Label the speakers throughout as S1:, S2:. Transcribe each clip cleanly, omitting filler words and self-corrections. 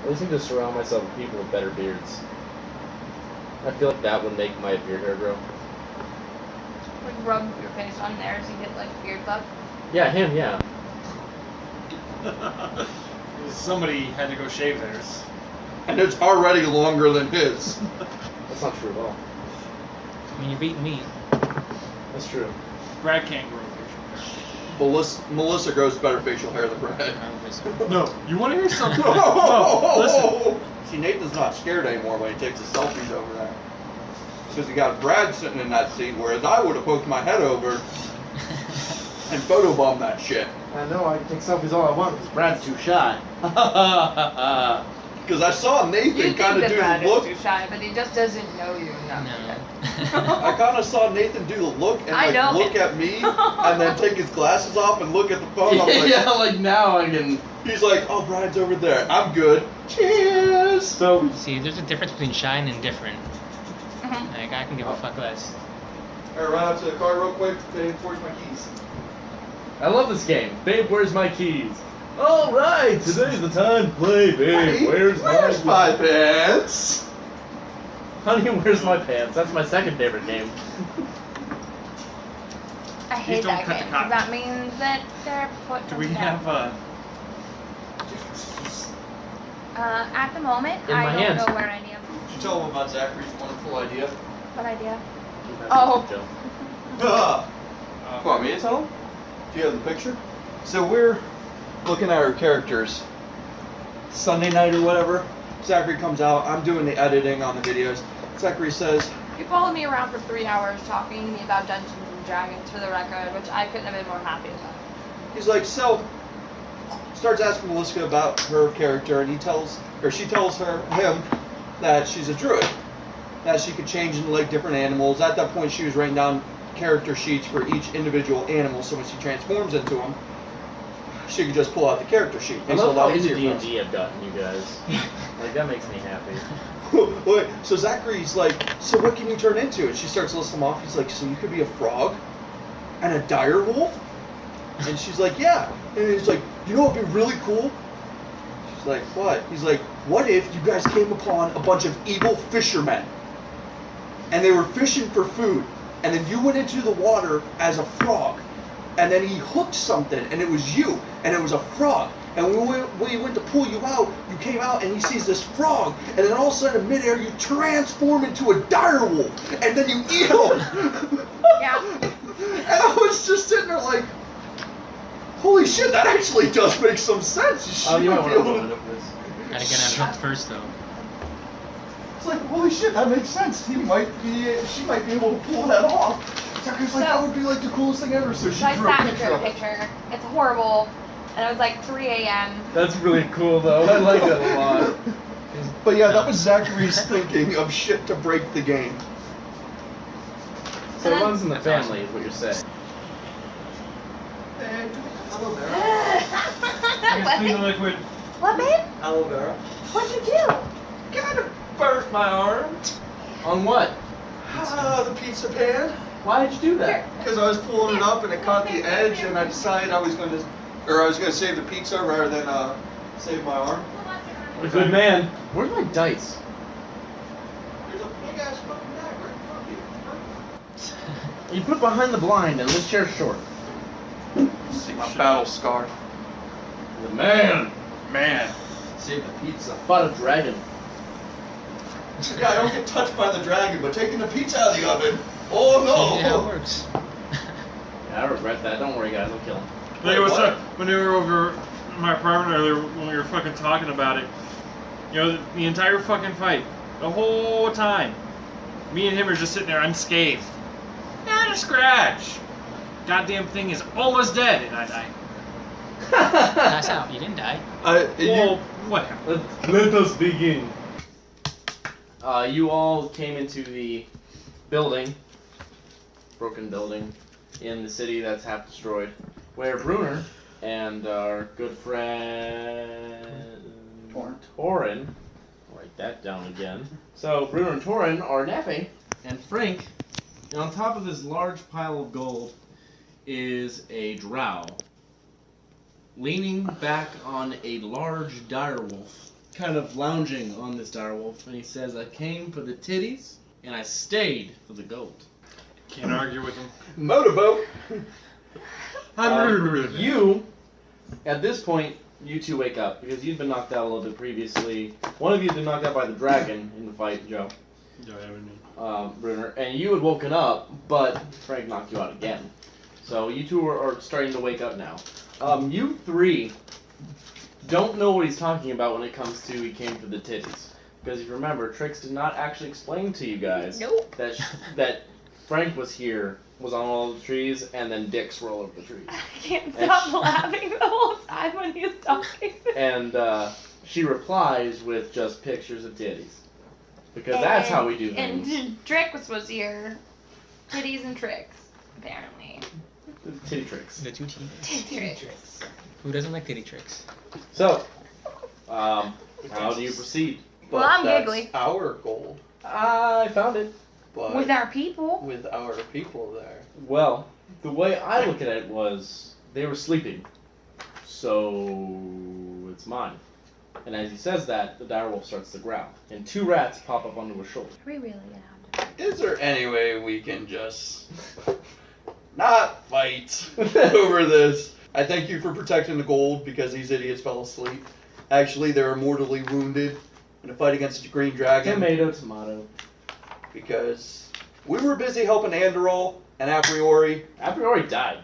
S1: I just need to surround myself with people with better beards. I feel like that would make my beard hair grow.
S2: Like rub your face on theirs and get like beard buff.
S1: Yeah, him, yeah.
S3: Somebody had to go shave theirs.
S4: And it's already longer than his.
S1: That's not true at all.
S5: I mean, you're beating me.
S1: That's true.
S3: Brad can't grow facial
S4: Melissa grows better facial hair than Brad.
S5: I don't think so.
S3: hair. No, you want to hear something?
S4: No,
S3: No, listen.
S4: See, Nathan's not scared anymore when he takes his selfies over there. Because he got Brad sitting in that seat, whereas I would have poked my head over and photobombed that shit.
S1: I know, I can take selfies all I want because Brad's too shy.
S4: Because I saw
S2: You
S4: Nathan
S2: think
S4: kind of
S2: that
S4: do
S2: Brad
S4: the look.
S2: is too shy, but he just doesn't know you enough.
S5: No.
S4: I kind of saw Nathan do the look and
S2: I
S4: like
S2: know.
S4: look at me and then take his glasses off and look at the phone. I'm like,
S1: yeah, like now I can.
S4: he's like, oh, Brad's over there. I'm good. Cheers.
S1: So,
S5: See, there's a difference between shy and indifferent.
S2: Mhm.
S5: Like, I can give a fuck less.
S4: All right, run out to the car real quick. Babe, where's my keys?
S1: I love this game. Babe, where's my keys? All right, today's the time to play, babe.
S4: Honey,
S1: Where's
S4: my pants?
S1: Honey, where's my pants? That's my second favorite game.
S2: I hate
S3: don't
S2: that
S3: cut the
S2: game
S3: cotton.
S2: because that means that they're put.
S3: Do we
S2: down.
S3: have
S2: At the moment,
S1: In my
S2: I don't
S1: hands.
S2: know where any of them.
S4: Did you tell him about Zachary's wonderful idea?
S2: What idea?
S1: Oh.
S4: Come on, me to tell him? Do you have the picture? So we're looking at our characters. Sunday night or whatever. Zachary comes out. I'm doing the editing on the videos. Zachary says,
S2: You followed me around for 3 hours talking to me about Dungeons and Dragons for the record, which I couldn't have been more happy about.
S4: he's like, so, starts asking Melissa about her character, and she tells him that she's a druid, that she could change into like different animals. At that point, she was writing down character sheets for each individual animal, so when she transforms into them, she could just pull out the character sheet.
S1: I
S4: Makes it a
S1: love how
S4: lot
S1: into
S4: easier for us.
S1: D&D I've gotten, you guys. Like, that makes me happy.
S4: Wait, so Zachary's like, so what can you turn into? And she starts listing them off. He's like, so you could be a frog and a dire wolf? And she's like, yeah. And he's like, you know what would be really cool? She's like, what? He's like, what if you guys came upon a bunch of evil fishermen and they were fishing for food, and then you went into the water as a frog, and then he hooked something, and it was you, and it was a frog. And when we went to pull you out, you came out and he sees this frog, and then all of a sudden in midair you transform into a dire wolf, and then you eat him.
S2: Yeah.
S4: And I was just sitting there like, holy shit, that actually does make some sense. She
S1: Oh, you might
S4: might
S1: want
S4: be
S1: to
S4: able
S1: open
S4: to.
S1: up this.
S5: Gotta get on hooked first, though.
S4: It's like, holy shit, that makes sense. She might be able to pull that off. Zachari's like,
S2: So-
S4: that would be like the coolest thing ever. So she
S2: So I
S4: drew a
S2: sat and
S4: picture
S2: drew a
S4: of it.
S2: picture. It's horrible. And it was like 3 a.m.
S1: That's really cool, though. I like that a lot.
S4: But yeah, that was Zachary's thinking of shit to break the game.
S1: So it runs in the family, is what you're saying.
S4: Hello,
S3: Here's clean the
S2: What?
S3: liquid.
S2: What, babe?
S4: Aloe vera.
S2: What'd you do?
S4: Kind of burnt my arm.
S1: On what?
S4: The pizza pan.
S1: Why did you do that?
S4: Because I was pulling it up and it caught the edge, and I decided I was gonna save the pizza rather than save my arm.
S1: A good man. Where's my dice?
S4: There's a big ass fucking bag right in front of you.
S1: You put it behind the blind, and this chair's short.
S4: See my battle scar.
S1: The man
S3: Man.
S4: Save the pizza.
S1: fought a dragon.
S4: Yeah, I don't get touched by the dragon, but taking the pizza out of the oven. Oh no!
S5: Yeah, it works.
S1: Yeah, I regret that. Don't worry, guys. I'll kill him.
S3: Like, what's
S4: what?
S3: up? When we were over in my apartment earlier, when we were fucking talking about it, you know, the entire fucking fight, the whole time, me and him are just sitting there unscathed. Not a scratch. Goddamn thing is almost dead, and I die.
S5: Pass out. You didn't die.
S3: Well, whatever.
S1: Let us begin. You all came into the building, broken building, in the city that's half destroyed, where Bruner and our good friend Torin, write that down again. So Bruner and Torin are napping, and Frank, and on top of this large pile of gold is a drow, leaning back on a large direwolf kind of lounging on this direwolf, and he says, "I came for the titties, and I stayed for the gold."
S3: Can't argue with him.
S4: Motorboat.
S1: You, at this point, you two wake up because you'd been knocked out a little bit previously. One of you had been knocked out by the dragon in the fight, Joe, Brunner, and you had woken up, but Frank knocked you out again. So you two are starting to wake up now. You three don't know what he's talking about when it comes to he came for the titties. Because if you remember, Trix did not actually explain to you guys
S2: Nope.
S1: that Frank was on all the trees, and then dicks were all over the trees.
S2: I can't stop laughing the whole time when he's talking.
S1: And she replies with just pictures of titties. Because that's how we do things.
S2: And Trix was here. Titties and tricks, apparently.
S1: Titty tricks.
S5: The two teams.
S2: Titty tricks.
S5: Who doesn't like titty tricks?
S1: So, how do you proceed?
S4: But
S2: Well, I'm
S4: that's
S2: giggly.
S4: our gold.
S1: I found it.
S4: But
S2: With our people.
S4: with our people there.
S1: Well, the way I look at it was they were sleeping, so it's mine. And as he says that, the direwolf starts to growl, and two rats pop up onto his shoulder.
S2: Are we really gonna have to?
S4: Is there any way we can just not fight over this? I thank you for protecting the gold because these idiots fell asleep. Actually, they were mortally wounded in a fight against the Green Dragon
S1: Tomato.
S4: because we were busy helping Andorol and a priori
S1: A priori died.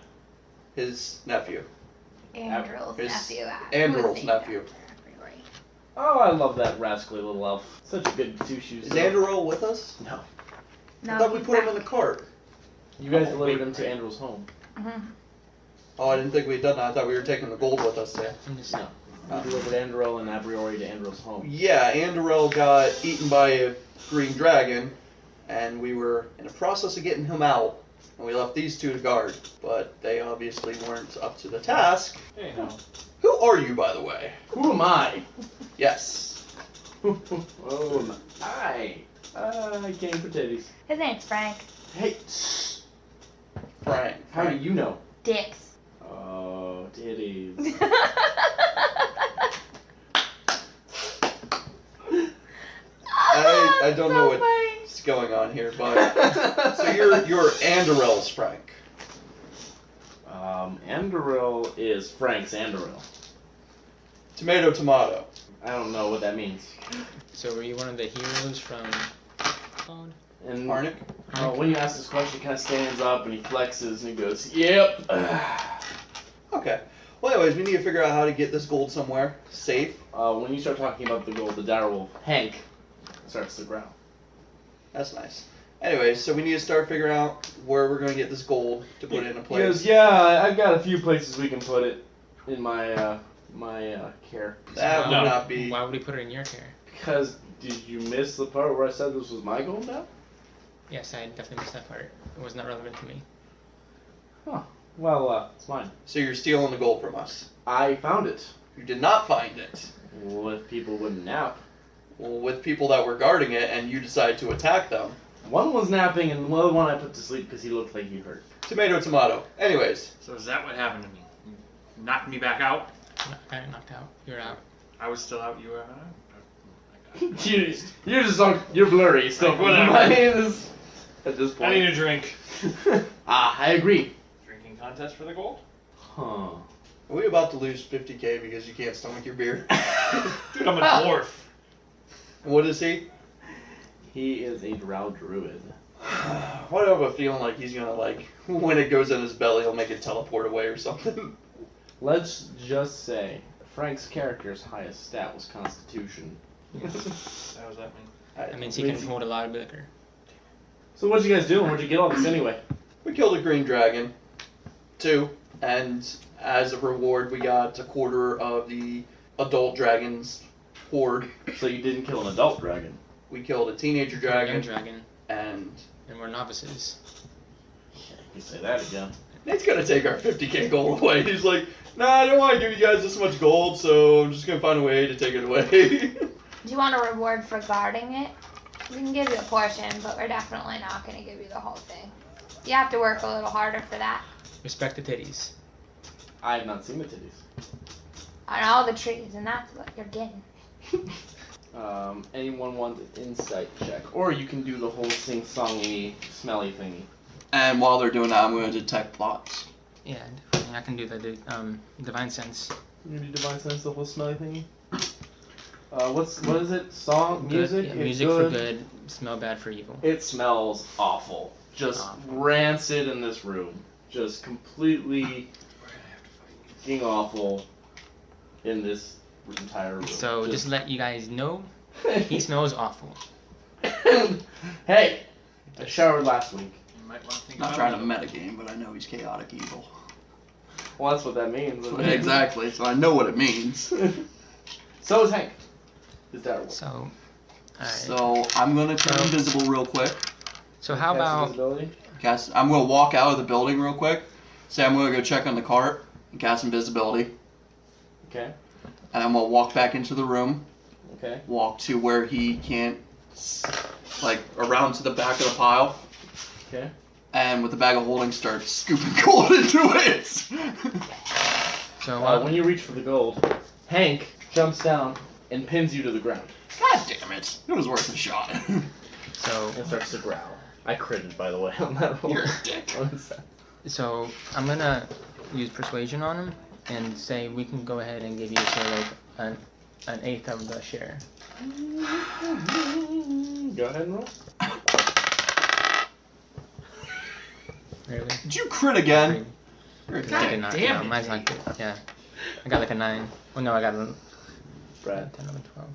S4: his nephew.
S2: Andrel's
S4: His-
S2: nephew.
S4: Andorol's nephew.
S1: Oh, I love that rascally little elf. Such a good two shoes.
S4: Is Andorol with us?
S1: No.
S2: No,
S4: I thought we
S2: he's
S4: put him
S2: back.
S4: in the cart.
S1: You guys delivered him to Andrew's home.
S2: Mhm.
S4: Oh, I didn't think we'd done that. I thought we were taking the gold with us there.
S5: I'm just
S1: No. You delivered Andrew and a priori to Andrew's home.
S4: Yeah, Andorel got eaten by a green dragon, and we were in the process of getting him out, and we left these two to guard. But they obviously weren't up to the task.
S3: Hey, no.
S4: Who are you, by the way?
S1: Who am I?
S4: Yes.
S1: Oh, am I? I came for titties.
S2: His name's Frank.
S1: Hey, shh.
S4: Frank.
S1: How do you know?
S2: Dicks.
S1: Oh, titties.
S4: I don't know
S2: So
S4: what's going on here, but so you're Andorel's Frank.
S1: Andoril is Frank's Andoril.
S4: Tomato, tomato.
S1: I don't know what that means.
S5: So were you one of the heroes from Cloud?
S1: And
S4: Harnick?
S1: when you ask this question, he kind of stands up and he flexes and he goes, "Yep."
S4: Okay. Well, anyways, we need to figure out how to get this gold somewhere safe.
S1: When you start talking about the gold, the direwolf, Hank, starts to growl.
S4: That's nice. Anyways, so we need to start figuring out where we're going to get this gold to put it in a
S1: He
S4: place.
S1: goes, "Yeah, I've got a few places we can put it in my care."
S4: That would
S3: No.
S4: not be.
S5: Why would he put it in your care?
S1: Because did you miss the part where I said this was my gold now?
S5: Yes, I definitely missed that part. It was not relevant to me.
S1: Well, it's mine.
S4: So you're stealing the gold from us.
S1: I found it
S4: You did not find it.
S1: with people wouldn't nap.
S4: Well, with people that were guarding it, and you decide to attack them.
S1: One was napping, and the other one I put to sleep because he looked like he hurt.
S4: Tomato, tomato. Anyways,
S3: So is that what happened to me? You knocked me back out?
S5: I got knocked out. You're out.
S3: I was still out, you were out?
S1: You're blurry. Still,
S3: Whatever.
S1: At this
S3: I need
S1: point.
S3: a drink.
S1: I agree.
S3: Drinking contest for the gold?
S1: Huh.
S4: are we about to lose 50k because you can't stomach your beer?
S3: Dude, I'm a dwarf.
S4: What is he?
S1: He is a drow druid.
S4: Why do I have a feeling like he's gonna, like, when it goes in his belly, he'll make it teleport away or something?
S1: Let's just say Frank's character's highest stat was Constitution.
S3: How does that mean?
S5: That means he can hold a lot of liquor.
S1: So what'd you guys do? Where'd you get all this anyway?
S4: We killed a green dragon. 2. And as a reward, we got a quarter of the adult dragon's horde.
S1: So you didn't kill an adult dragon.
S4: We killed a teenager
S5: Young
S4: dragon.
S5: dragon.
S4: And
S5: And we're novices.
S1: You say that again.
S4: Nate's gonna take our 50k gold away. He's like, nah, I don't want to give you guys this much gold, so I'm just gonna find a way to take it away.
S2: Do you want a reward for guarding it? We can give you a portion, but we're definitely not going to give you the whole thing. You have to work a little harder for that.
S5: Respect the titties.
S1: I have not seen the titties.
S2: On all the trees, and that's what you're getting.
S1: Anyone want an insight check? Or you can do the whole sing-songy, smelly thingy.
S4: And while they're doing that, I'm going to detect plots.
S5: Yeah, definitely. I can do the divine sense.
S1: You do divine sense, the whole smelly thingy? What is it? Song? Music?
S5: Yeah,
S1: It's
S5: music for good, smell bad for evil.
S1: It smells awful. Just rancid in this room. Just completely fucking awful in this entire room.
S5: So just let you guys know, he smells awful.
S1: Hey! I showered last week.
S3: You might want to think
S4: Not
S3: about
S4: trying
S3: it.
S4: to metagame, but I know he's chaotic evil.
S1: Well, that's what that means. isn't it?
S4: Exactly, so I know what it means.
S1: So is Hank. Is that right?
S5: So, alright.
S4: So I'm going to turn invisible real quick.
S5: So how about
S4: I'm going to walk out of the building real quick. Say I'm going to go check on the cart and cast invisibility.
S1: Okay.
S4: And I'm going to walk back into the room.
S1: Okay.
S4: Walk to where he can't, like, around to the back of the pile.
S1: Okay.
S4: And with the bag of holding, start scooping gold into it.
S5: so
S1: When you reach for the gold, Hank jumps down and pins you to the ground.
S4: God damn it! It was worth a shot.
S5: so
S1: And starts to growl. I critted, by the way, on that roll.
S4: You're a dick.
S5: so I'm gonna use persuasion on him and say we can go ahead and give you sort of an eighth of the share.
S1: Go ahead and roll.
S5: Really?
S4: Did you crit again? You're a
S5: Because I
S4: dick.
S5: did not.
S3: damn
S5: No,
S3: it.
S5: mine's not good. Yeah. I got like a 9. Well, no, I got a
S1: Brad.
S5: 10, 11, 12.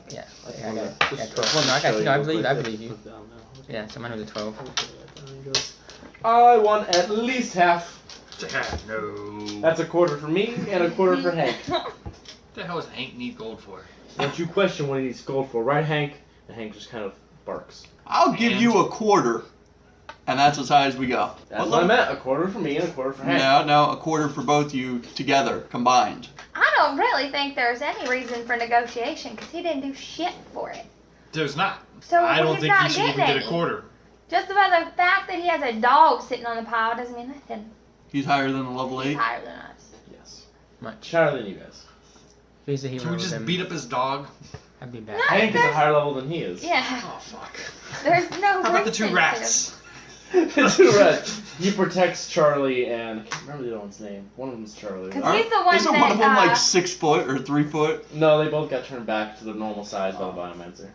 S5: Yeah.
S1: I
S5: Yeah, I got
S1: just-
S5: yeah,
S1: I
S5: 12.
S1: wanna
S5: No, I
S1: show
S5: got.
S1: you
S5: No, I
S1: real
S5: believe.
S1: quick.
S5: I believe you.
S1: Put down now.
S5: Yeah. So mine was a 12.
S1: I won at least half.
S3: No.
S1: That's a quarter for me and a quarter for Hank.
S3: What the hell does Hank need gold for?
S1: Don't you question what he needs gold for, right, Hank? And Hank just kind of barks.
S4: I'll give
S3: And-
S4: you a quarter, and that's as high as we go.
S1: That's what I meant. A quarter for me and a quarter for Hank.
S4: No, a quarter for both you together, combined.
S2: I don't really think there's any reason for negotiation because he didn't do shit for it.
S3: There's not.
S2: So
S3: I don't
S2: he's
S3: think
S2: not
S3: he should even
S2: getting
S3: get a
S2: any.
S3: quarter.
S2: Just about the fact that he has a dog sitting on the pile doesn't mean nothing.
S4: He's higher than a level
S2: He's
S4: 8.
S2: higher than us.
S1: Yes.
S5: Much.
S1: Higher than you guys.
S5: If he's a hero,
S3: Can we just
S5: then
S3: beat up his dog?
S5: I'd be bad.
S2: No.
S1: Hank is a
S2: there's-
S1: higher level than he is.
S2: Yeah.
S3: Oh fuck.
S2: There's no.
S3: How about the
S2: reason
S3: two
S2: to.
S3: rats?
S1: The two reds. He protects Charlie and I can't remember the other one's name. One of them's Charlie.
S2: 'Cause he's the one
S4: Isn't one of them
S2: that,
S4: like 6 foot or 3 foot?
S1: No, they both got turned back to their normal size by the Biomancer.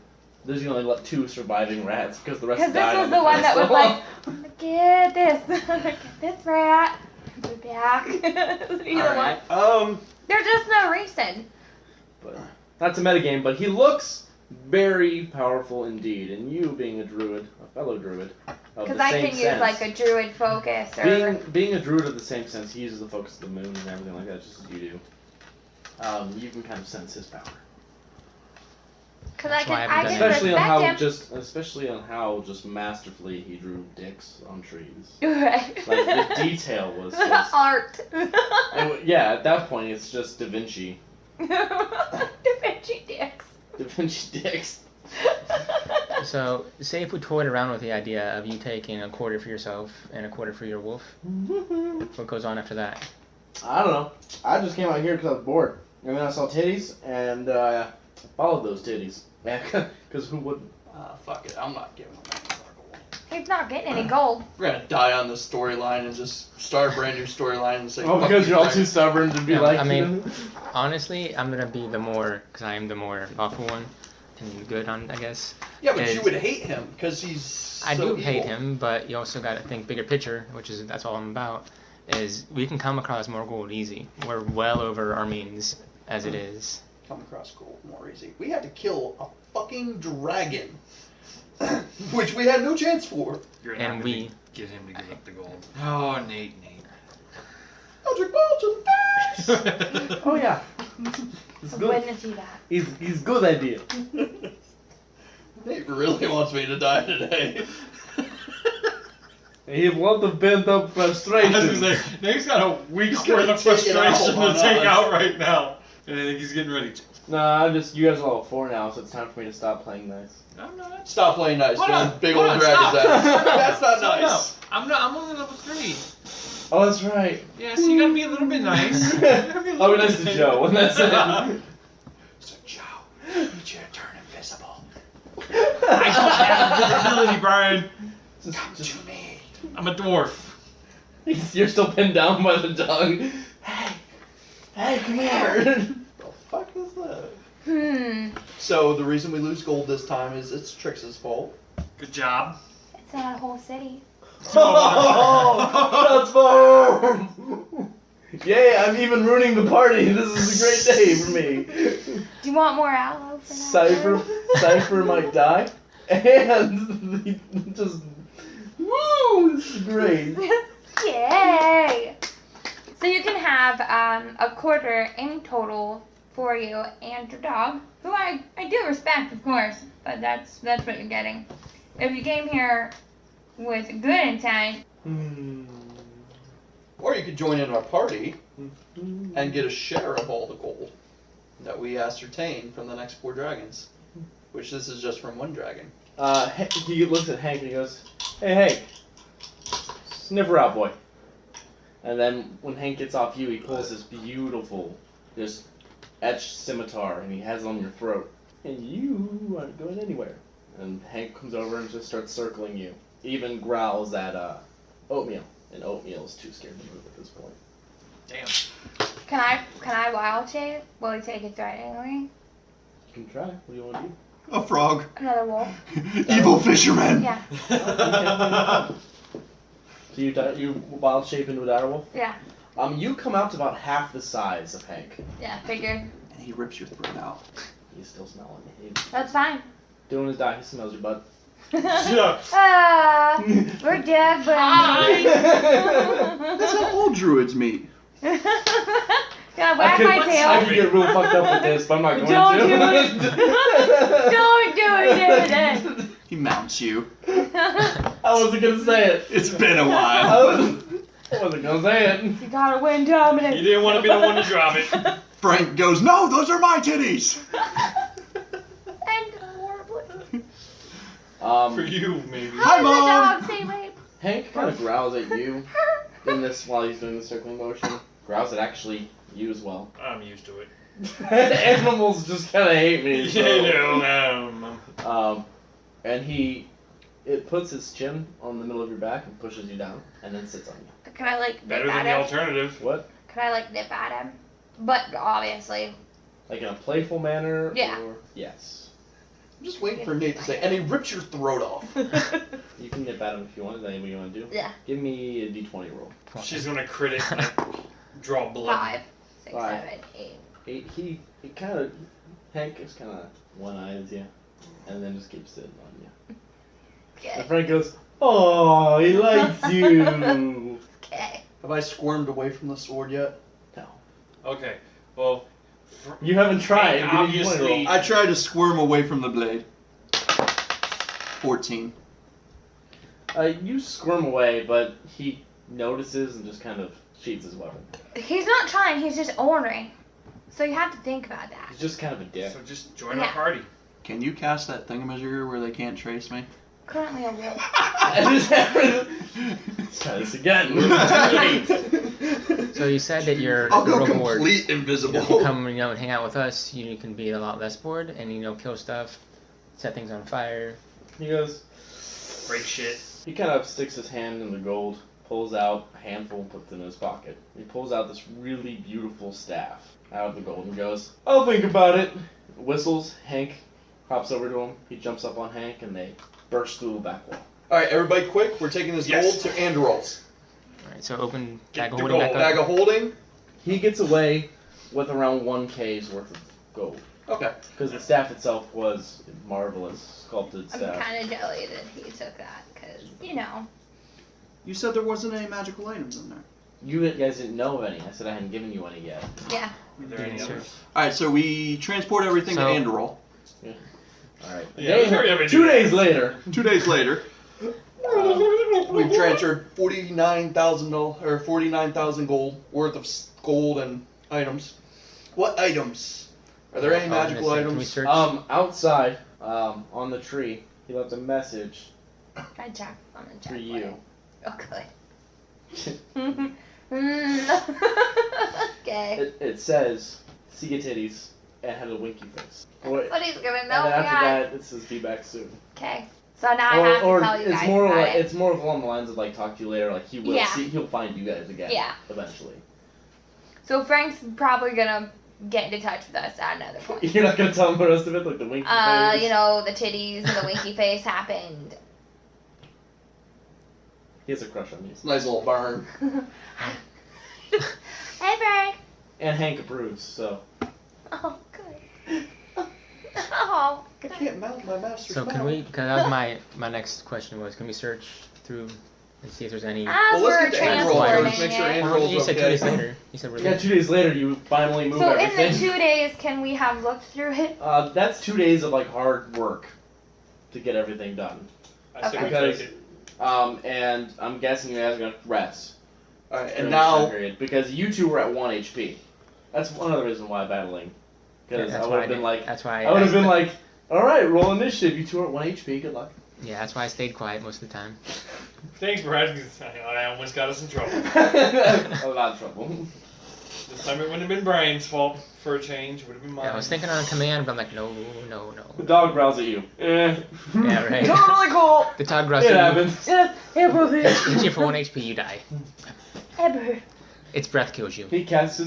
S1: There's only 2 surviving rats because the rest
S2: Because
S1: died.
S2: this was
S1: on
S2: the one that was
S1: pedestal.
S2: like, I'm gonna get this. I'm gonna get this rat. Put it back. Either one. There's just no reason.
S1: But that's a metagame, but he looks very powerful indeed. And you being a druid, a fellow druid, of
S2: Because
S1: the
S2: I
S1: same
S2: can use
S1: sense,
S2: like a druid focus or.
S1: being a druid of the same sense, he uses the focus of the moon and everything like that, just as you do. You can kind of sense his power,
S2: Because I
S5: That's why
S2: can,
S5: I
S2: I
S5: haven't
S2: can
S5: done
S2: respect him.
S1: especially on how just masterfully he drew dicks on trees.
S2: Right.
S1: Like the detail was just,
S2: Art.
S1: yeah. At that point, it's just Da Vinci.
S2: Da Vinci dicks.
S1: Da Vinci dicks.
S5: So, say if we toyed around with the idea of you taking a quarter for yourself and a quarter for your wolf, what goes on after that?
S1: I don't know. I just came out here because I was bored. And then I saw titties, and I followed those titties. Yeah, because who wouldn't?
S4: Fuck it, I'm not giving him any more gold.
S2: He's not getting any gold.
S4: We're gonna die on this storyline and just start a brand new storyline and say,
S1: Oh,
S4: fuck
S1: because
S4: you,
S1: you're all
S4: Frank.
S1: too stubborn to be
S5: Yeah,
S1: like.
S5: I mean, honestly, I'm gonna be the more, because I am the more lawful one, and good on, I guess.
S4: Yeah, but you
S5: is-
S4: would hate him because he's.
S5: I
S4: so
S5: do hate
S4: evil.
S5: him, but you also got to think bigger picture, that's all I'm about. Is we can come across more gold easy. We're well over our means as it is.
S4: Come across gold more easy. We had to kill a fucking dragon, which we had no chance for.
S3: You're
S5: And
S3: not
S5: we-
S3: gonna get him to give up the gold. Oh, Nate.
S4: Eldritch ball to the face.
S1: Oh yeah. It's
S2: I
S1: good.
S2: wouldn't do that.
S1: He's good idea.
S4: Nate really wants me to die today.
S1: He has a lot of pent up frustration.
S3: Nate's got a week's
S4: He's gonna
S3: worth of
S4: take it out
S3: frustration
S4: on
S3: to take
S4: us.
S3: out right now. And I think he's getting ready to.
S1: Nah, you guys are all 4 now, so it's time for me to stop playing nice.
S3: I'm not.
S4: Stop playing nice.
S3: Hold
S4: Throwing
S3: on,
S4: big
S3: hold
S4: old
S3: on,
S4: dragons
S3: stop.
S4: at us. That's not nice.
S3: No, I'm only level 3.
S1: Oh, that's right.
S3: Yeah, so you gotta be a little bit nice.
S1: I'll be nice to Joe when that's it.
S4: It's a giant
S3: ability, Brian.
S1: Just
S3: I'm a dwarf.
S1: you're still pinned down by the dog. Hey, come here. The fuck is that?
S4: So the reason we lose gold this time is it's Trix's fault.
S3: Good job.
S2: It's not a whole city.
S1: Oh, that's fun! Yay, I'm even ruining the party. This is a great day for me.
S2: Do you want more aloe for that?
S1: Cypher might die. And he just, woo, this is great.
S2: Yay! So you can have a quarter in total for you and your dog, who I do respect, of course, but that's what you're getting. If you came here with good intent,
S4: Or you could join in our party and get a share of all the gold that we ascertain from the next 4 dragons. Which this is just from 1 dragon.
S1: He looks at Hank and he goes, "Hey, Hank, sniff her out, boy." And then when Hank gets off you, he pulls this beautiful, just etched scimitar and he has it on your throat. And you aren't going anywhere. And Hank comes over and just starts circling you. He even growls at Oatmeal. And Oatmeal is too scared to move at this point.
S3: Damn.
S2: can I wild shape? Will he take it threateningly?
S1: You can try. What do you want to do?
S4: A frog.
S2: Another wolf?
S4: Evil fisherman.
S2: Yeah.
S1: So you wild shape into a direwolf?
S2: Yeah.
S1: You come out to about half the size of Hank.
S2: Yeah, figured.
S4: And he rips your throat out.
S1: He's still smelling me.
S2: That's fine.
S1: Doing his die, he smells your butt.
S2: Ah, we're dead, but
S4: That's how all druids meet.
S2: Can I wag my
S1: I
S2: tail?
S1: could get real fucked up with this, but I'm not going
S2: Don't
S1: to.
S2: do it. Don't do it,
S4: He mounts you.
S1: I wasn't going to say it.
S4: It's been a
S1: I
S4: while.
S1: wasn't going to say it.
S2: You gotta win dominance.
S3: You didn't want to be the one to drop it.
S4: Frank goes, "No, those are my titties."
S2: And horribly.
S3: For you, maybe.
S2: How does
S4: Mom.
S2: the dog say rape?
S1: Hank kind of growls at you in this while he's doing the circling motion. Growls at actually you as well.
S3: I'm used to it.
S1: Animals just kind of hate me. So. And it puts its chin on the middle of your back and pushes you down, and then sits on you.
S2: Can I like
S3: Better
S2: nip
S3: than
S2: at
S3: the
S2: him?
S3: alternative.
S1: What?
S2: Can I like nip at him? But obviously.
S1: Like in a playful manner?
S2: Yeah.
S1: Or, yes.
S4: I'm just waiting for Nate to say, and he rips your throat off.
S1: You can nip at him if you want. Is that what you want to do?
S2: Yeah.
S1: Give me a d20 roll.
S3: She's gonna crit it and draw blood.
S2: 5, 6,
S1: Five.
S2: 7, 8.
S1: He kind of, Hank is kind of one-eyed you, and then just keeps sitting on you. And
S2: Okay.
S1: Frank goes, "Oh, he likes you."
S2: Okay.
S4: Have I squirmed away from the sword yet?
S1: No.
S3: Okay, well,
S1: You haven't tried.
S3: Hank
S1: Give me a d20 roll.
S3: obviously-
S4: I tried to squirm away from the blade. 14.
S1: You squirm away, but he notices and just kind of sheathes his weapon.
S2: He's not trying, he's just ornery. So you have to think about that.
S1: He's just kind of a dick.
S3: so just join our
S2: Yeah.
S3: party.
S4: Can you cast that thingamajigger where they can't trace me?
S2: Currently a wolf.
S1: Let's try this again.
S5: So you said that your
S4: I'll go
S5: reward,
S4: complete
S5: if
S4: invisible.
S5: you come and hang out with us, you can be a lot less bored and kill stuff, set things on fire.
S1: He goes,
S3: Break shit.
S1: he kind of sticks his hand in the gold, pulls out a handful, puts it in his pocket. He pulls out this really beautiful staff out of the gold and goes, "I'll think about it." Whistles. Hank hops over to him. He jumps up on Hank and they burst through the back wall.
S4: Alright, everybody quick. We're taking this
S3: Yes.
S4: gold to Androlls.
S5: Alright, so open
S3: Get
S5: bag of
S3: the
S5: holding back
S3: gold.
S4: Bag
S5: up.
S4: of holding.
S1: He gets away with around 1K's worth of gold.
S4: Okay.
S1: Because the staff itself was marvelous, sculpted
S2: I'm
S1: staff.
S2: kind of jelly that he took that, because,
S4: You said there wasn't any magical items in there.
S1: You guys didn't know of any. I said I hadn't given you any yet.
S2: yeah.
S3: Are there any
S5: Sure.
S3: others?
S4: Alright, so we transport everything
S5: So-
S4: to Andorol.
S1: Alright.
S3: Yeah, hurry up and do
S1: 2
S3: that.
S1: days later.
S4: 2 days later, we've transferred $49,000 gold worth of gold and items. What items? Are there any magical
S5: Can we
S4: items?
S5: search?
S1: Outside, on the tree, he left a message
S2: I check on the check.
S1: for you.
S2: Oh, good. Okay.
S1: It says, "See ya titties," and had a winky face. What?
S2: But he's gonna
S1: And
S2: know
S1: then
S2: me.
S1: after that, it says, "Be back soon."
S2: Okay. So now I have
S1: or
S2: to tell you
S1: it's
S2: guys
S1: more
S2: about
S1: like
S2: it.
S1: it's more along the lines of like talk to you later. Like he will
S2: Yeah.
S1: he'll find you guys again.
S2: Yeah.
S1: Eventually.
S2: So Frank's probably gonna get into touch with us at another point.
S1: You're not gonna tell him the rest of it, like the winky face.
S2: You know, the titties and the winky face happened.
S1: He has a crush on you.
S4: Nice little burn.
S2: Hey Frank.
S1: And Hank approves. So.
S2: Oh, good. Oh,
S4: I can't mount my master's
S5: So can
S4: mount.
S5: we? Because that was my next question was, can we search through and see if there's any?
S2: As
S4: Well, let's
S2: we're
S4: get to Andrew
S5: transporting
S4: first. Make sure
S2: it.
S4: Andrew-
S5: Well, you said 2 days
S4: okay.
S5: later. You said we're
S1: Yeah,
S5: good.
S1: 2 days later, you finally move
S2: So
S1: everything.
S2: in the 2 days, can we have looked through it?
S1: That's 2 days of like hard work to get everything done.
S3: I say
S2: Okay.
S3: we take it.
S1: And I'm guessing you guys are gonna rest.
S4: Alright,
S1: during
S4: and
S1: this time
S4: now
S1: period, because you two were at 1 HP. That's one other reason why battling. Because
S5: that's
S1: I
S5: why
S1: would have been like,
S5: That's why.
S1: I would have been like, all right, roll initiative. You two are at 1 HP. Good luck.
S5: Yeah, that's why I stayed quiet most of the time.
S3: Thanks, Brad. 'Cause I almost got us in trouble.
S1: A lot of trouble.
S3: This time it wouldn't have been Brian's fault for a change. It would have been mine.
S5: Yeah, I was thinking on command, but I'm like, no.
S1: The dog growls at you.
S5: Yeah, right.
S1: Totally cool.
S5: The Todd Gruss.
S1: It happens.
S2: Yeah, brother.
S5: You hit for 1 HP, you die.
S2: Ever.
S5: Its breath kills you.
S1: He casts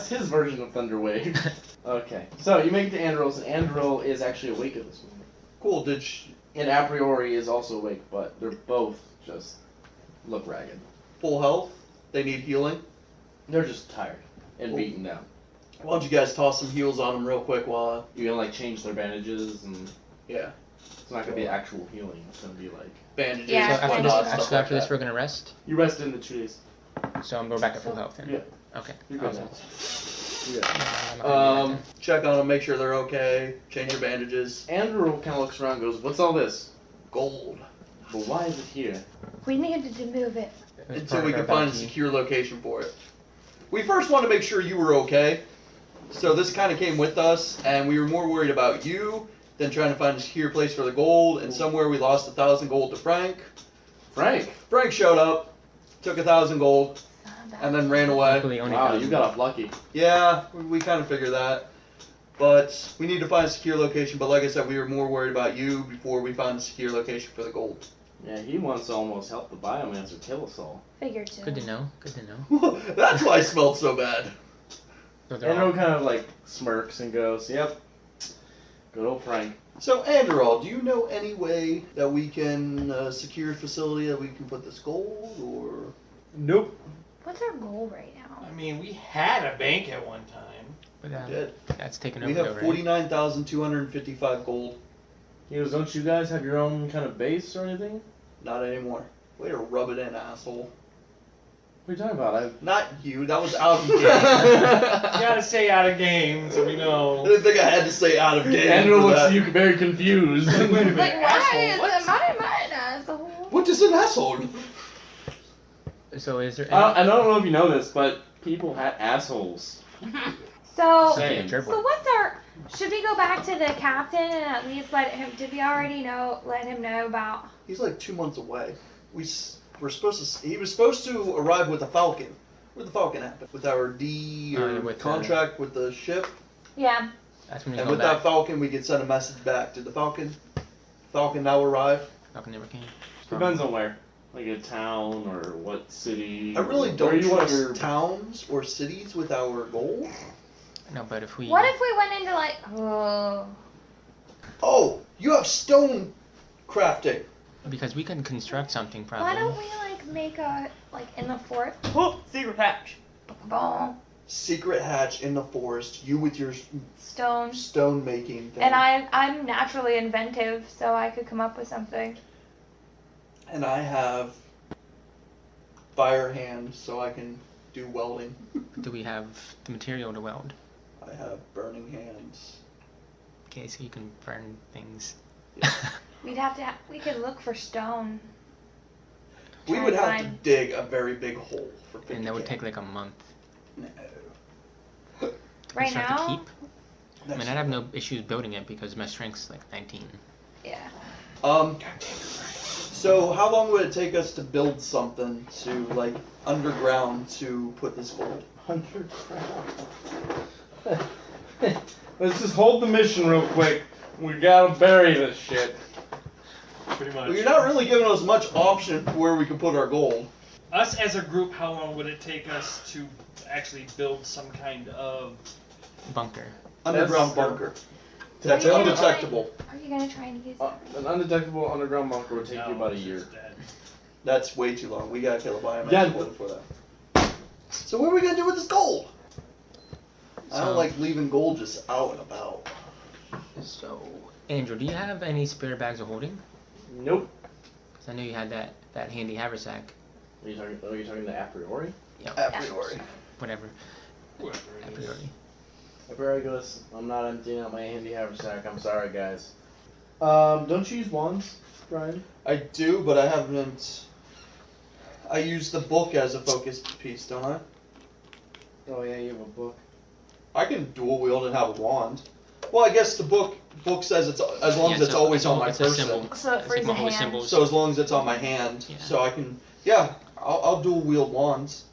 S1: his version of Thunder Wave. Okay, so you make it to Andros, and Andro is actually awake at this moment.
S4: cool.
S1: And a priori is also awake, but they're both just look ragged.
S4: Full health? They need healing.
S1: They're just tired and
S4: Cool.
S1: beaten down.
S4: Why don't you guys toss some heals on them real quick while?
S1: You're gonna like change their bandages, and
S4: Yeah.
S1: it's not gonna be actual healing. It's gonna be like
S4: Bandages.
S2: Yeah,
S5: So after
S2: and
S5: this,
S4: whatnot, stuff
S5: after
S4: like
S5: this,
S4: that.
S5: we're gonna rest.
S1: you rested in the 2 days.
S5: So I'm going back at full health then.
S1: Yeah.
S5: Okay.
S1: You're good
S5: Awesome.
S1: now. You're good.
S5: I'm not gonna do that
S4: Check on them, make sure they're okay. Change your bandages.
S1: Andrew kind of looks around, and goes, "What's all this?
S4: Gold.
S1: But why is it here?"
S2: We needed to move it.
S5: then. It was
S4: Until
S5: part
S4: we
S5: of
S4: can
S5: our
S4: find a
S5: bounty.
S4: secure location for it. We first wanted to make sure you were okay. So this kind of came with us, and we were more worried about you than trying to find a secure place for the gold. And somewhere we lost 1,000 gold to Frank.
S1: Frank.
S4: Frank showed up, took 1,000 gold, and then ran away.
S5: Luckily, only
S1: Wow,
S5: 1,000.
S1: you got off lucky.
S4: Yeah, we kind of figured that. But we need to find a secure location. But like I said, we were more worried about you before we found a secure location for the gold.
S1: Yeah, he once almost helped the Biomancer kill us all.
S2: Figured to.
S5: Good to know. Good to know.
S4: That's why I smelled so bad.
S5: So they're
S1: Andrew
S5: all,
S1: kind of like smirks and goes, "Yep, good old Frank."
S4: So, Andorol, do you know any way that we can secure a facility that we can put this gold, or?
S1: Nope.
S2: What's our goal right now?
S3: I mean, we had a bank at one time.
S5: but,
S4: We did.
S5: that's taken
S4: We
S5: over.
S4: have
S5: right?
S4: 49,255 gold.
S1: He goes, "Don't you guys have your own kind of base or anything?"
S4: Not anymore. Way to rub it in, asshole.
S1: What are you talking about?
S4: Not you. That was out of game.
S3: You
S1: I.
S3: gotta stay out of game so we
S4: I
S3: know.
S4: didn't think I had to say out of game.
S1: Andrew
S4: for
S1: looks
S4: that.
S1: at you very confused.
S3: Wait a minute.
S2: Like, why
S3: asshole,
S2: is
S3: what?
S2: it my asshole?
S4: What is an asshole?
S5: So is there?
S1: I don't know if you know this, but people had assholes.
S2: So,
S1: Same.
S2: so what's our? Should we go back to the captain and at least let him? Did we already let him know about?
S4: He's like 2 months away. We're supposed to. He was supposed to arrive with a Falcon. Where'd the Falcon happen? With our D
S5: Oh,
S4: or
S5: yeah, with the-
S4: contract with the ship.
S2: Yeah.
S5: That's when you
S4: And
S5: go
S4: with
S5: back.
S4: that Falcon, we could send a message back. Did the Falcon now arrive?
S5: Falcon never came.
S1: Depends on where, like a town or what city.
S4: I really
S1: Where
S4: don't
S1: you want
S4: trust
S1: your-
S4: towns or cities with our gold.
S5: No, but if we.
S2: What if we went into like?
S4: Oh, you have stone crafting.
S5: Because we can construct something probably.
S2: Why don't we like make a like in the fort?
S1: secret hatch.
S2: Boom.
S4: Secret hatch in the forest. You with your
S2: Stone.
S4: stone making thing.
S2: And I'm naturally inventive, so I could come up with something.
S4: And I have fire hand, so I can do welding.
S5: Do we have the material to weld?
S4: I have burning hands.
S5: Okay, so you can burn things.
S2: We'd have to. We could look for stone.
S4: We
S2: Try
S4: would
S2: and
S4: have to
S2: find-
S4: dig a very big hole for 50K.
S5: And that would take like a month.
S4: No.
S2: Right
S5: Construct
S2: now.
S5: a keep? I mean, I'd have no issues building it because my strength's like 19.
S2: Yeah.
S4: So how long would it take us to build something to like underground to put this gold?
S1: Let's just hold the mission real quick. We gotta bury this shit.
S3: Pretty much.
S4: Well, you're not really giving us much option for where we can put our gold.
S3: Us as a group, how long would it take us to actually build some kind of...
S5: Bunker.
S4: Underground bunker. That's
S2: Are you gonna
S4: undetectable.
S2: Are you gonna try and use it?
S1: An undetectable underground bunker would take you about a
S3: it's
S1: year.
S3: just dead.
S4: That's way too long. We gotta kill a biomass
S1: Yeah.
S4: golem for that. So what are we gonna do with this gold? I
S5: So-
S4: don't like leaving gold just out and about.
S5: So, Andrew, do you have any spare bags of holding?
S1: Nope.
S5: Because I know you had that handy haversack.
S1: Are you talking the a priori?
S4: A priori.
S5: Whatever.
S3: Whatever
S5: A
S3: it is.
S5: priori.
S1: A priori goes, I'm not emptying out my handy haversack. I'm sorry, guys. Don't you use wands, Brian?
S4: I do, but I haven't. I use the book as a focus piece, don't I?
S1: Oh yeah, you have a book.
S4: I can dual wield and have a wand. Well, I guess the book says it's as long as
S5: Yeah,
S4: it's
S5: so
S4: always
S5: it's
S4: on
S5: a-
S4: my
S5: it's a
S4: person.
S5: symbol.
S2: So it
S5: It's
S2: frees
S5: like
S2: a
S5: always
S2: hand.
S5: symbols.
S4: So as long as it's on my hand,
S5: Yeah.
S4: so I can, I'll dual wield wands.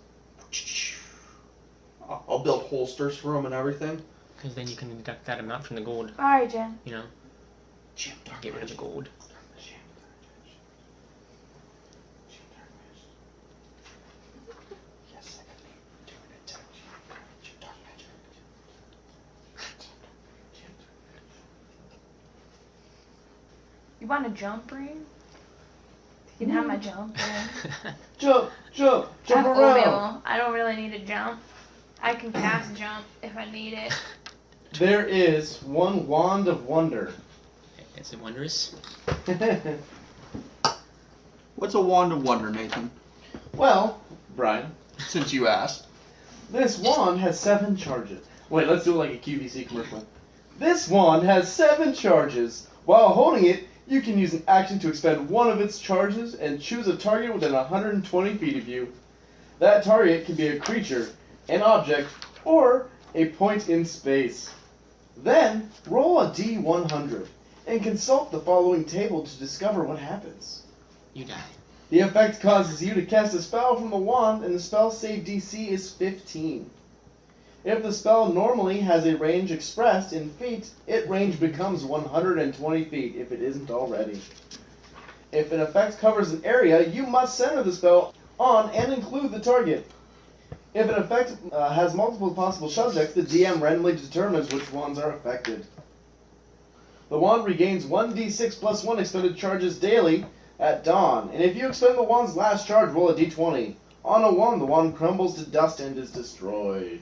S4: I'll build holsters for them and everything.
S5: Because then you can deduct that amount from the gold,
S2: Alright, Jen.
S5: you know? Get rid of the gold.
S2: You want a jump ring? You can have my jump ring.
S1: Jump, jump,
S2: I
S1: jump
S2: have
S1: around.
S2: oatmeal. I don't really need a jump. I can cast jump if I need it.
S1: There is one wand of wonder.
S5: Is it wondrous?
S4: What's a wand of wonder, Nathan?
S1: Well, Brian,
S4: Since you asked.
S1: this wand has 7 charges. Wait, let's do it like a QVC commercial. This wand has 7 charges. While holding it, you can use an action to expend one of its charges and choose a target within 120 feet of you. That target can be a creature, an object, or a point in space. Then, roll a D100 and consult the following table to discover what happens.
S5: You die.
S1: The effect causes you to cast a spell from the wand, and the spell save DC is 15. If the spell normally has a range expressed in feet, its range becomes 120 feet if it isn't already. If an effect covers an area, you must center the spell on and include the target. If an effect has multiple possible subjects, the DM randomly determines which ones are affected. The wand regains 1d6 plus 1 expended charges daily at dawn, and if you expend the wand's last charge, roll a d20. On a 1, the wand crumbles to dust and is destroyed.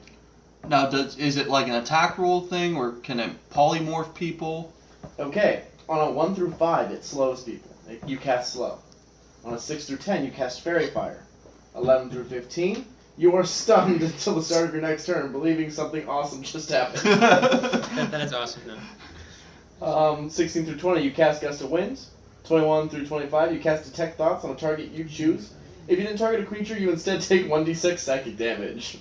S4: Now, is it like an attack roll thing, or can it polymorph people?
S1: Okay, on a 1 through 5, it slows people. You cast slow. On a 6 through 10, you cast fairy fire. 11 through 15, you are stunned until the start of your next turn, believing something awesome just happened.
S5: That's awesome, though.
S1: 16 through 20, you cast Gust of Winds. 21 through 25, you cast Detect Thoughts on a target you choose. If you didn't target a creature, you instead take 1d6 psychic damage.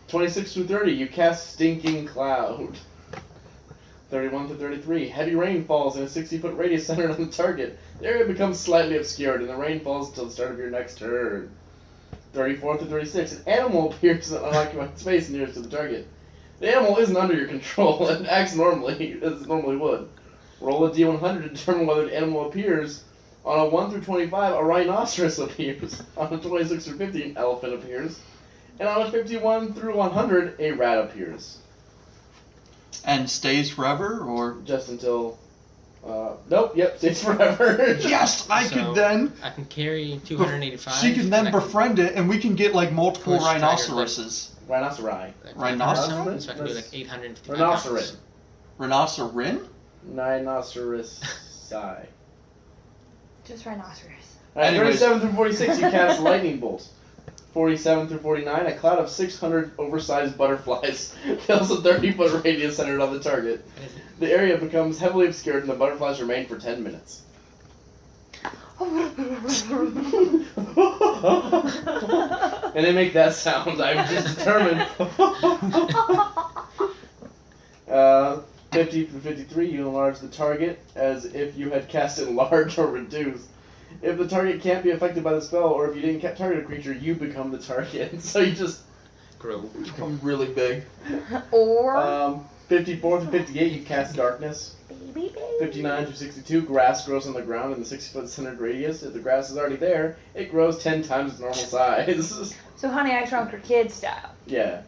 S1: 26 through 30, you cast Stinking Cloud. 31 to 33, heavy rain falls in a 60-foot radius centered on the target. The area becomes slightly obscured, and the rain falls until the start of your next turn. 34 to 36, an animal appears in an unoccupied space nearest to the target. The animal isn't under your control and acts normally, as it normally would. Roll a d100 to determine whether the animal appears. On a 1 through 25, a rhinoceros appears. On a 26 through 50, an elephant appears. And on a 51 through 100, a rat appears.
S4: And stays forever, or?
S1: Just until... nope, yep, stays forever.
S4: Yes, I
S5: So-
S4: could then.
S5: I can carry 285.
S4: She can
S5: and
S4: then
S5: I can
S4: befriend it, and we can get like multiple
S5: Push Tiger,
S4: rhinoceroses.
S1: Rhinoceri.
S5: like
S4: Rhinoceros?
S5: So I can do like 855
S1: Rhinoceros.
S4: Rhinocerin?
S1: Rhinoceros.
S2: Just rhinoceros.
S1: Alright,
S4: Anyways.
S1: 37 through 46, you cast Lightning Bolt. 47 through 49, a cloud of 600 oversized butterflies fills a 30-foot radius centered on the target. The area becomes heavily obscured, and the butterflies remain for 10 minutes. And they make that sound. I've just determined. 50 through 53, you enlarge the target as if you had cast enlarge or reduce. If the target can't be affected by the spell, or if you didn't target a creature, you become the target. So you just
S5: grow.
S4: Become really big.
S2: Or
S1: 54 through 58, you cast darkness.
S2: baby, baby.
S1: 59 through 62, grass grows on the ground in the 60-foot centered radius. If the grass is already there, it grows 10 times its normal size.
S2: So Honey, I Shrunk Your Kids style.
S1: Yeah.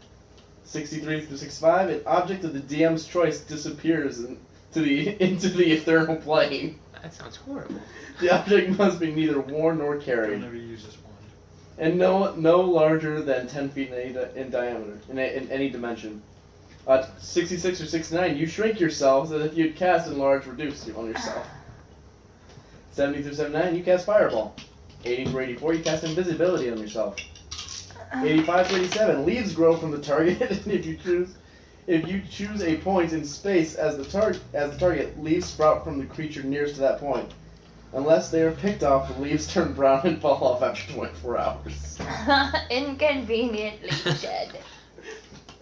S1: 63 through 65, an object of the DM's choice disappears into the eternal plane.
S5: That sounds horrible.
S1: The object must be neither worn nor
S3: I'll
S1: carried,
S3: never use this wand.
S1: and no larger than 10 feet in diameter, in any dimension. 66 or 69, you shrink yourselves as if you'd cast enlarge reduce on yourself. 70 through 79, you cast fireball. 80 through 84, you cast invisibility on yourself. 85 to 87, leaves grow from the target, and if you choose a point in space as the target, leaves sprout from the creature nearest to that point. Unless they are picked off, the leaves turn brown and fall off after 24 hours.
S2: Inconveniently dead.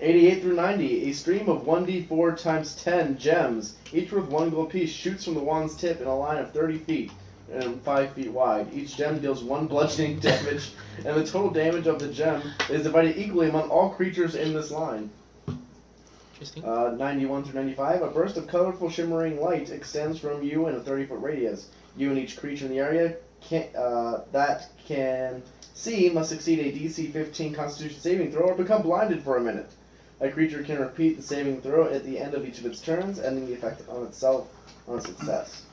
S1: 88 through 90, a stream of 1d4 times 10 gems, each worth 1 gold piece, shoots from the wand's tip in a line of 30 feet and 5 feet wide. Each gem deals 1 bludgeoning damage, and the total damage of the gem is divided equally among all creatures in this line.
S5: Interesting.
S1: 91 through 95, a burst of colorful shimmering light extends from you in a 30-foot radius. You and each creature in the area that can see must succeed a DC 15 Constitution saving throw or become blinded for a minute. A creature can repeat the saving throw at the end of each of its turns, ending the effect on itself on success.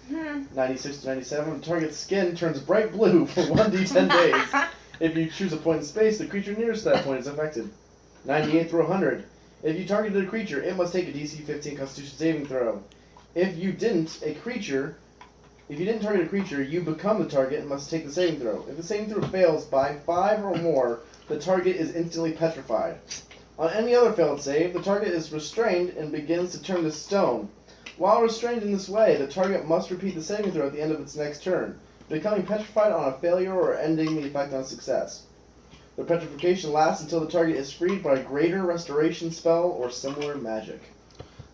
S1: 96 to 97, the target's skin turns bright blue for 1d10 days. If you choose a point in space, the creature nearest to that point is affected. 98 through 100, if you targeted a creature, it must take a DC 15 Constitution saving throw. If you didn't target a creature, you become the target and must take the saving throw. If the saving throw fails by 5 or more, the target is instantly petrified. On any other failed save, the target is restrained and begins to turn to stone. While restrained in this way, the target must repeat the saving throw at the end of its next turn, becoming petrified on a failure or ending the effect on success. The petrification lasts until the target is freed by a greater restoration spell or similar magic.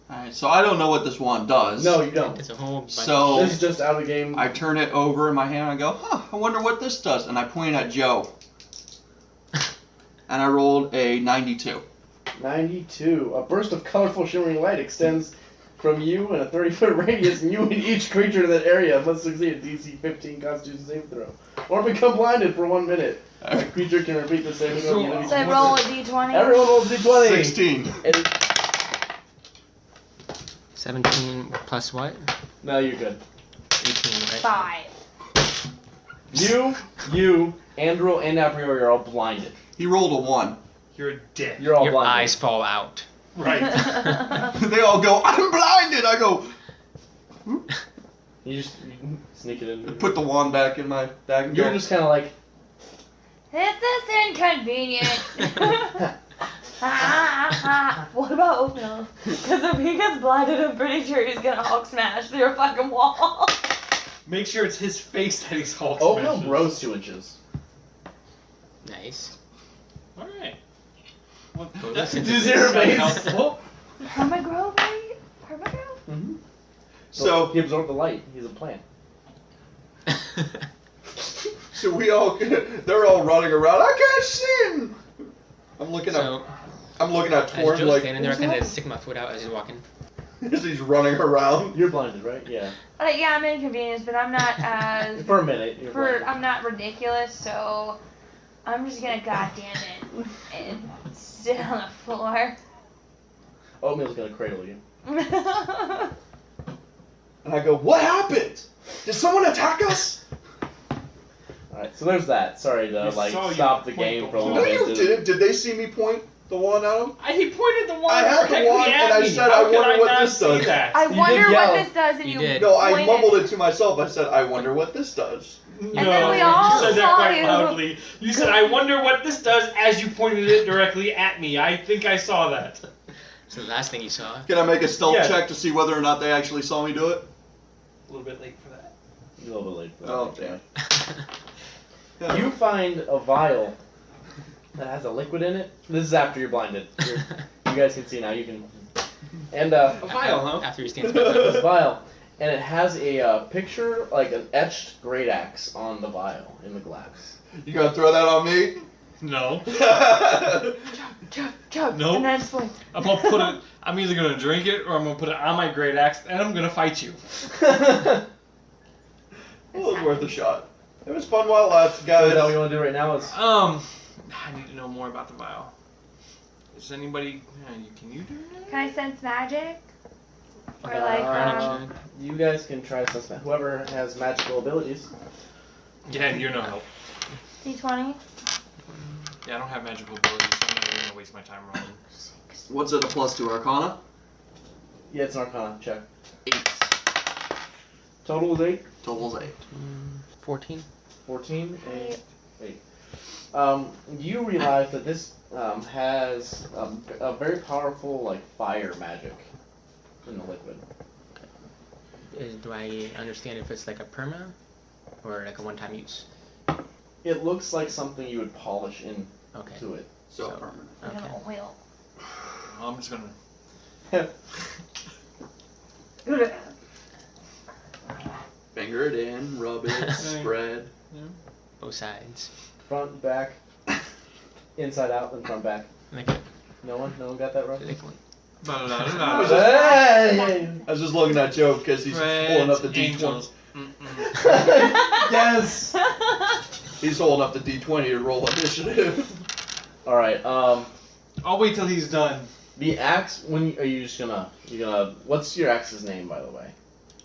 S4: Alright, so I don't know what this wand does.
S1: No, you don't.
S5: It's a whole bunch.
S4: So
S1: This is just out of the game.
S4: I turn it over in my hand and I go, I wonder what this does. And I point at Joe. And I rolled a 92.
S1: 92. A burst of colorful shimmering light extends from you in a 30-foot radius, and you and each creature in that area must succeed a DC 15 Constitution saving throw, or become blinded for 1 minute. A creature can repeat the saving throw.
S2: So I roll a d20.
S1: Everyone rolls a d20.
S4: 16.
S1: And
S5: 17 plus what?
S1: no, you're good.
S5: 18, right?
S2: 5.
S1: You, Andrew, and a priori are all blinded.
S4: He rolled a 1.
S3: You're a dick.
S1: You're all
S5: Your
S1: blinded.
S5: eyes fall out.
S3: Right.
S4: They all go, I'm blinded! I go,
S1: You sneak it in.
S4: put the wand back in my bag and
S1: You're
S4: go,
S1: just kind of like,
S2: This is inconvenient. What about Oatmeal? Because if he gets blinded, I'm pretty sure he's gonna Hulk smash through a fucking wall.
S3: Make sure it's his face that he's Hulk
S1: oatmeal
S3: smashes.
S1: grows 2 inches.
S5: Nice.
S3: Alright. Well,
S5: Photosynthesis.
S1: Do zero
S3: sound
S1: base.
S3: helpful.
S2: Permagrow, right? Permagrow?
S1: Mm-hmm.
S4: So-
S1: he absorbed the light. He's a plant.
S4: so they're all running around, I can't see him! I'm looking
S5: So,
S4: at
S5: as
S4: Torm
S5: Joe's
S4: like,
S5: standing there, I
S4: "Who's
S5: kind of
S4: that?"
S5: stick my foot out as he's walking.
S4: as he's running around.
S1: You're blinded, right? Yeah.
S2: Yeah, I'm inconvenienced, but I'm not as
S1: For a minute. You're blinded.
S2: I'm not ridiculous, so I'm just gonna goddamn it and sit on the floor.
S1: Oatmeal's gonna cradle you.
S4: And I go, what happened? Did someone attack us?
S1: Alright, so there's that. Sorry to
S3: We saw you
S1: stop the
S3: point
S1: game
S3: the
S1: for a
S3: wand.
S4: No,
S1: little
S4: you
S1: bit.
S4: didn't. Did they see me point the wand at him?
S3: He pointed the wand
S4: I had the
S3: directly
S4: wand,
S3: at
S4: and I
S3: me.
S4: said,
S3: How
S4: I
S3: could
S4: wonder what
S3: not
S4: this
S3: see
S4: does.
S3: that?
S2: I
S1: You
S2: wonder
S1: did
S2: what
S1: yell.
S2: this does, and
S5: You
S2: you
S5: did.
S4: No, I
S2: pointed.
S4: mumbled it to myself. I said, I wonder what this does.
S2: And then we all
S3: you said that
S2: saw
S3: quite
S2: you.
S3: loudly. You said, I wonder what this does as you pointed it directly at me. I think I saw that.
S5: So the last thing you saw.
S4: Can I make a stealth
S3: Yeah.
S4: check to see whether or not they actually saw me do it?
S3: A little bit late for that.
S1: You're a little bit late. for that.
S4: Oh, damn. Yeah.
S1: You find a vial that has a liquid in it. This is after you're blinded. You guys can see now. You can. And
S3: A vial, huh?
S5: After he stands back up.
S1: this vial, and it has a picture, like an etched great axe on the vial in the glass.
S4: You gonna throw that on me?
S3: No.
S2: Chug, chug.
S3: Nope.
S2: And then split.
S3: I'm gonna put it. I'm either gonna drink it or I'm gonna put it on my great axe and I'm gonna fight you.
S4: It was worth a shot. It was fun while it lasted, guys.
S1: Is that what you want to do right now? Is
S3: I need to know more about the vial. Is anybody? Can you do that?
S2: Can I sense magic? Or
S5: Okay,
S2: like,
S5: Arnie
S1: you guys can try to suspend whoever has magical abilities.
S3: Yeah, you're no help.
S2: D20?
S3: Yeah, I don't have magical abilities, so I'm not even gonna waste my time rolling.
S4: What's it, a +2 Arcana?
S1: Yeah, it's an Arcana check.
S4: 8.
S1: Total is 8.
S4: Total's 8.
S5: 14.
S1: 14.
S2: Eight.
S1: 8. You realize that this has a very powerful like fire magic in the liquid.
S5: Do I understand if it's like a perma or like a one-time use?
S1: It looks like something you would polish into
S5: Okay.
S1: it.
S4: So
S5: So-
S4: permanent.
S2: Like an
S5: Okay.
S2: oil.
S3: I'm just gonna.
S4: Finger it in, rub it, spread.
S5: Both sides.
S1: Front, back, inside out, and front, back.
S5: Like,
S1: No one got that right?
S5: like
S1: Hey!
S4: I was just looking at Joe because he's pulling up the D20.
S3: Angels.
S1: Yes.
S4: He's holding up the D20 to roll initiative.
S1: All right.
S3: I'll wait till he's done.
S1: The axe. Are you just gonna? What's your axe's name, by the way?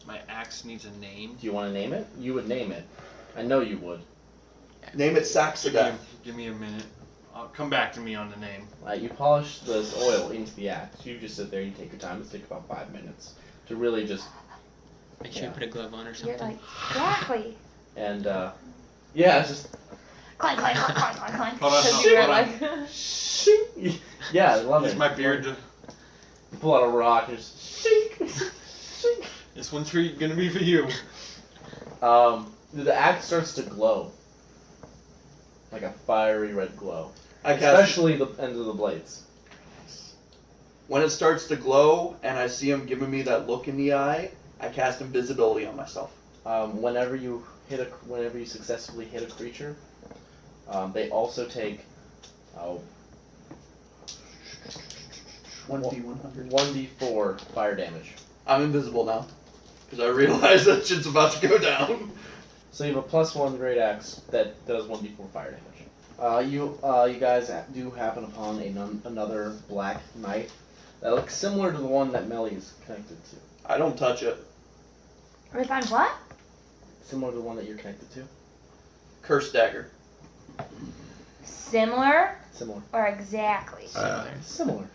S3: My axe needs a name.
S1: Do you want to name it? You would name it. I know you would.
S4: Name it Saxaga.
S3: Give me a minute. I'll come back to me on the name.
S1: You polish this oil into the axe. You just sit there. You take your time. It's take about 5 minutes to really just
S5: make sure you put a glove on or
S2: You're
S5: something.
S2: like, exactly.
S1: and yeah, it's just
S2: Clank, clank, clank, clank, clank, clank.
S3: Hold on,
S2: 'Cause
S3: hold
S2: you were
S3: on.
S2: like,
S1: shing. Yeah, I love
S3: Is
S1: it.
S3: my beard.
S1: You pull out a rock and just shing, shing.
S3: This one's gonna be for you.
S1: The axe starts to glow, like a fiery red glow,
S4: I cast
S1: especially the ends of the blades.
S4: when it starts to glow and I see him giving me that look in the eye. I cast invisibility on myself.
S1: Whenever you successfully hit a creature, they also take
S4: 1d100.
S1: 1d4 fire damage.
S4: I'm invisible now because I realize that shit's about to go down.
S1: So you have a +1 great axe that does 1d4 fire damage. You guys do happen upon another black knife that looks similar to the one that Melly is connected to.
S4: I don't touch it.
S2: we found what?
S1: Similar to the one that you're connected to.
S4: Curse dagger.
S2: Similar
S1: Similar.
S2: or exactly?
S1: Similar.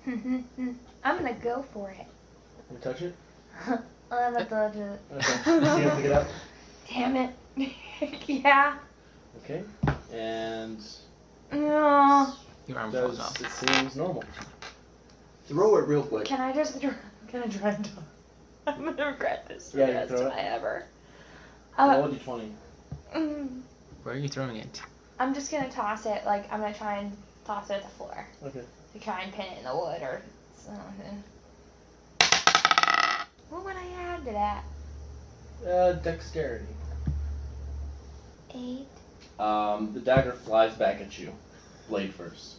S2: I'm gonna go for it.
S1: Can you touch it?
S2: I'm gonna touch it.
S1: Okay. You gonna pick it up?
S2: Damn it. Yeah.
S1: Okay. And
S2: No.
S5: Your arm falls
S1: does
S5: off.
S1: it seems normal.
S4: Throw it real quick.
S2: Can I just try and I'm gonna regret this for
S1: Yeah,
S2: the
S1: you
S2: rest
S1: throw
S2: of
S1: it.
S2: my ever.
S1: Roll a d20.
S5: Where are you throwing it?
S2: I'm just gonna toss it, like, I'm gonna try and toss it at the floor.
S1: Okay.
S2: To try and pin it in the wood or something. What would I add to that?
S1: Dexterity.
S2: 8.
S1: The dagger flies back at you, blade first.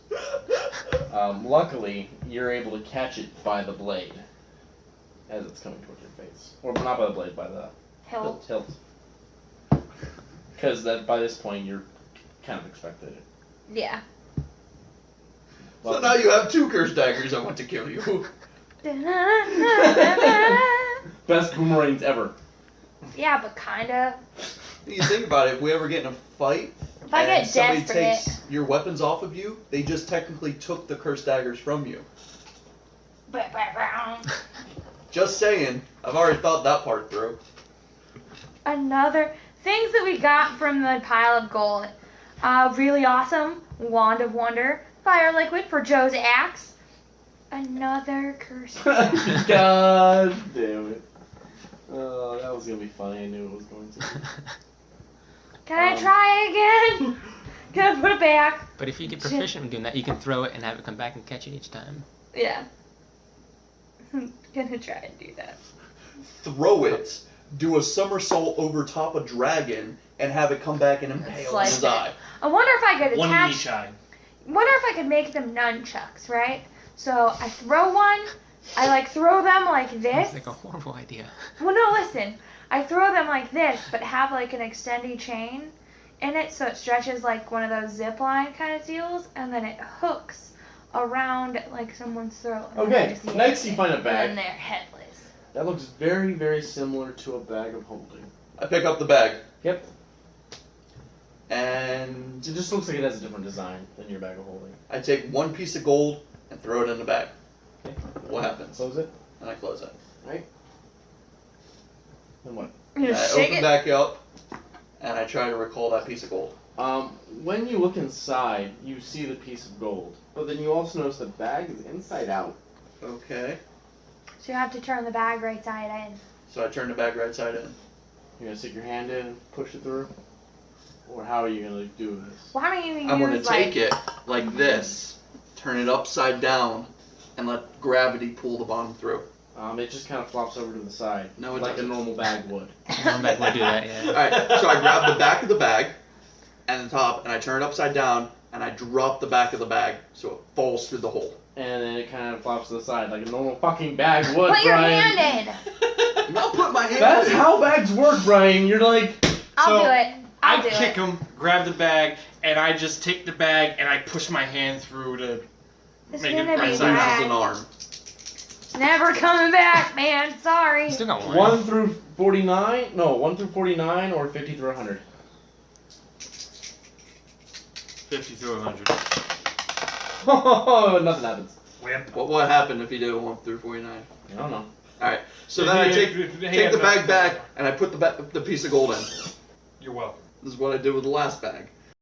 S1: Luckily, you're able to catch it by the blade as it's coming towards your face, or not by the blade, by the
S2: Hilt.
S1: hilt. Because by this point you're kind of expected it.
S2: Yeah.
S4: So now you have 2 curse daggers I want to kill you.
S1: Best boomerangs ever.
S2: Yeah, but kinda.
S4: You think about it, if we ever get in a fight
S2: If I
S4: and
S2: get
S4: somebody
S2: desperate.
S4: takes your weapons off of you, they just technically took the curse daggers from you. Just saying. I've already thought that part through.
S2: Another things that we got from the pile of gold. Really awesome wand of wonder, fire liquid for Joe's axe. Another curse.
S1: God damn it. Oh, that was gonna be funny. I knew it was going to.
S2: Can I try again? Can I put it back?
S5: But if you get proficient in doing that, you can throw it and have it come back and catch it each time.
S2: Yeah. Gonna try and do that.
S4: Throw it. do a somersault over top a dragon, and have it come back and impale on his
S2: Slice it.
S4: eye.
S2: I wonder if I could
S3: One in
S2: attach.
S3: each eye.
S2: Wonder if I could make them nunchucks, right? So I throw one. I like throw them like this.
S5: It's like a horrible idea.
S2: Well, no, listen. I throw them like this, but have like an extendy chain in it, so it stretches like one of those zip line kind of deals, and then it hooks around like someone's throat. and then
S1: Okay,
S2: there's the
S1: next
S2: end
S1: you find a
S2: of it, And
S1: bag.
S2: they're headless.
S1: That looks very, very similar to a bag of holding.
S4: I pick up the bag.
S1: Yep.
S4: And
S1: It just looks like it has a different design than your bag of holding.
S4: I take one piece of gold and throw it in the bag.
S1: Okay.
S4: What happens?
S1: Close it.
S4: And I close it.
S1: Then what?
S2: You
S4: I
S2: just shake
S4: open
S2: it.
S4: back up, and I try to recall that piece of gold.
S1: When you look inside, you see the piece of gold. But then you also notice the bag is inside out.
S4: Okay.
S2: So you have to turn the bag right side in.
S4: So I turn the bag right side in.
S1: You're gonna stick your hand in and push it through? Or how are you gonna do this?
S2: Why don't you use
S4: I'm gonna
S2: like?
S4: take it like this, turn it upside down, and let gravity pull the bottom through.
S1: It just kind of flops over to the side.
S4: No, it
S1: like
S4: doesn't.
S1: a normal bag would.
S5: Normal bag would do that, yeah.
S4: Alright, so I grab the back of the bag and the top, and I turn it upside down, and I drop the back of the bag so it falls through the hole.
S1: And then it kind of flops to the side like a normal fucking bag would,
S2: Put your
S1: Brian.
S2: hand in.
S4: I'm not putting my hand
S1: That's
S4: in.
S1: how bags work, Brian. You're like,
S2: I'll
S3: So,
S2: do it. I'll do
S3: kick
S2: it.
S3: him, grab the bag, and I just take the bag and I push my hand through to
S2: It's
S3: make it
S2: gonna
S3: right
S2: be
S3: side
S4: Loses
S3: out.
S4: an
S2: bad.
S4: arm.
S2: Never coming back, man. Sorry.
S5: You still got one.
S1: 1 through 49? No, 1 through 49 or 50 through 100.
S3: 50 through 100.
S1: Nothing happens.
S3: Wimp.
S4: What happened if he did a 1 through 49?
S1: I don't know.
S4: Alright, so then I take the bag back and I put the piece of gold in.
S3: You're welcome.
S4: This is what I did with the last bag.